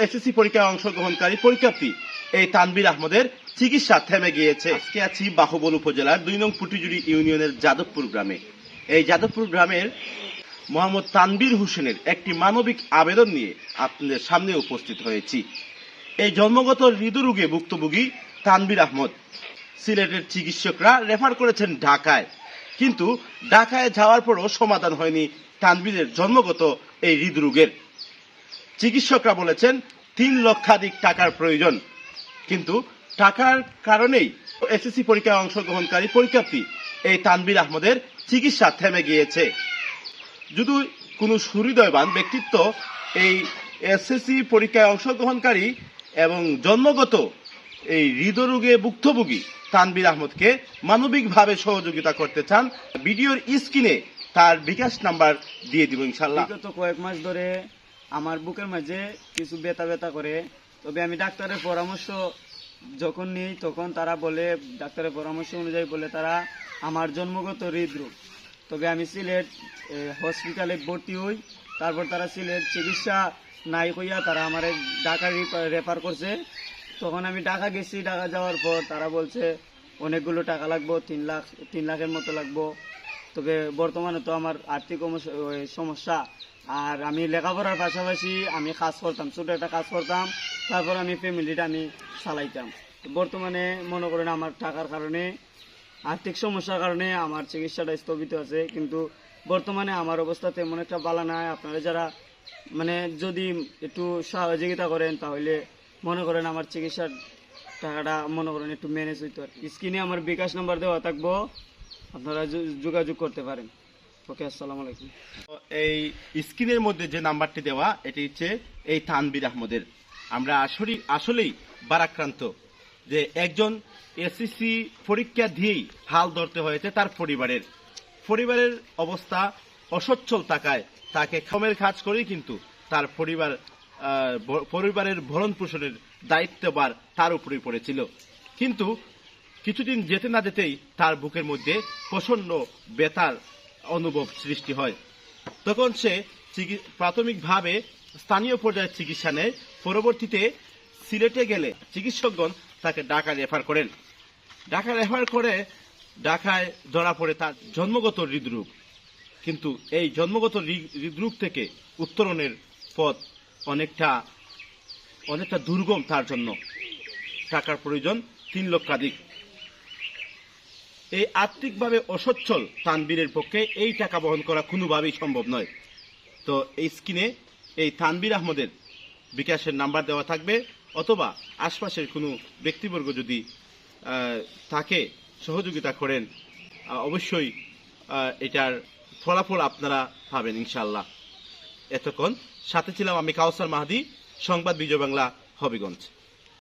SSC পরীক্ষায় অংশগ্রহণকারী পরীক্ষার্থী এই তানভীর আহমদের চিকিৎসা থেমে গিয়েছে। আজকে আছি বাহুবল উপজেলার ২ নং পুটিজুড়ি ইউনিয়নের যাদবপুর গ্রামে। এই যাদবপুর গ্রামের মোহাম্মদ তানভীর হোসেনের একটি মানবিক আবেদন নিয়ে আপনাদের সামনে উপস্থিত হয়েছি। এই জন্মগত হৃদরোগে ভুক্তভোগী তানভীর আহমদ সিলেটের চিকিৎসকরা রেফার করেছেন ঢাকায়, কিন্তু ঢাকায় যাওয়ার পরও সমাধান হয়নি তানভীরের জন্মগত এই হৃদরোগের। চিকিৎসকরা বলেছেন ৩ লক্ষাধিক টাকার প্রয়োজন, কিন্তু টাকার কারণেই এসএসসি পরীক্ষায় অংশগ্রহণকারী পরীক্ষার্থী এই তানভীর আহমদের চিকিৎসা থেমে গিয়েছে। যদি কোনো সুহৃদয়বান ব্যক্তিত্ব এই এসএসসি পরীক্ষায় অংশগ্রহণকারী এবং জন্মগত এই হৃদরোগে ভুক্তভোগী তানভীর আহমদকে মানবিকভাবে সহযোগিতা করতে চান, ভিডিওর স্ক্রিনে তার বিকাশ নাম্বার দিয়ে দিব ইনশাআল্লাহ। বিগত কয়েক মাস ধরে আমার বুকের মাঝে কিছু ব্যথা ব্যথা করে, তবে আমি ডাক্তারের পরামর্শ যখন নিই তখন তারা বলে, ডাক্তারের পরামর্শ অনুযায়ী বলে তারা আমার জন্মগত হৃদরোগ। তবে আমি সিলেট হসপিটালে ভর্তি হই, তারপর তারা সিলেট চিকিৎসা নাই কইয়া তারা আমার ঢাকা রেফার করছে। তখন আমি ঢাকা গেছি, ঢাকা যাওয়ার পর তারা বলছে অনেকগুলো টাকা লাগবো, 3 লাখের মতো লাগবো। তবে বর্তমানে তো আমার আর্থিক সমস্যা, আর আমি লেখাপড়ার পাশাপাশি আমি কাজ করতাম, ছোট একটা কাজ করতাম, তারপর আমি ফ্যামিলিটা আমি চালাইতাম। বর্তমানে মনে করেন আমার টাকার কারণে, আর্থিক সমস্যার কারণে আমার চিকিৎসাটা স্থগিত আছে। কিন্তু বর্তমানে আমার অবস্থা তেমন একটা ভালো নয়। আপনারা যারা যদি একটু সহযোগিতা করেন তাহলে মনে করেন আমার চিকিৎসার টাকাটা মনে করেন একটু ম্যানেজ হইতো। আর স্ক্রিনে আমার বিকাশ নাম্বার দেওয়া থাকবো, আপনারা যোগাযোগ করতে পারেন। ওকে, আসসালামু আলাইকুম। এই স্ক্রিনের মধ্যে যে নাম্বারটি দেওয়া, এটি হচ্ছে এই তানভীর আহমদের। আমরা আসলেই বারাক্রান্ত যে একজন এসএসসি পরীক্ষা দিয়েই হাল ধরতে হয়েছে তার পরিবারের অবস্থা অসচ্ছল থাকায় তাকে শ্রমের কাজ করেই কিন্তু তার পরিবারের ভরণ পোষণের দায়িত্বভার তার উপরেই পড়েছিল। কিন্তু কিছুদিন যেতে না যেতেই তার বুকের মধ্যে প্রচন্ড ব্যথার অনুভব সৃষ্টি হয়। তখন সে প্রাথমিকভাবে স্থানীয় পর্যায়ে চিকিৎসা নেয়। পরবর্তীতে সিলেটে গেলে চিকিৎসকগণ তাকে ঢাকা রেফার করেন। ঢাকায় ধরা পড়ে তার জন্মগত হৃদরোগ। কিন্তু এই জন্মগত হৃদরোগ থেকে উত্তরণের পথ অনেকটা দুর্গম। তার জন্য টাকার প্রয়োজন 3 লক্ষাধিক। এই আর্থিকভাবে অসচ্ছল তানভীরের পক্ষে এই টাকা বহন করা কোনোভাবেই সম্ভব নয়। তো এই স্ক্রিনে এই তানভীর আহমদের বিকাশের নাম্বার দেওয়া থাকবে, অথবা আশপাশের কোনো ব্যক্তিবর্গ যদি তাকে সহযোগিতা করেন অবশ্যই এটার ফলাফল আপনারা পাবেন ইনশাআল্লাহ। এতক্ষণ সাথে ছিলাম আমি কাউসার মাহাদি, সংবাদ বিজয় বাংলা, হবিগঞ্জ।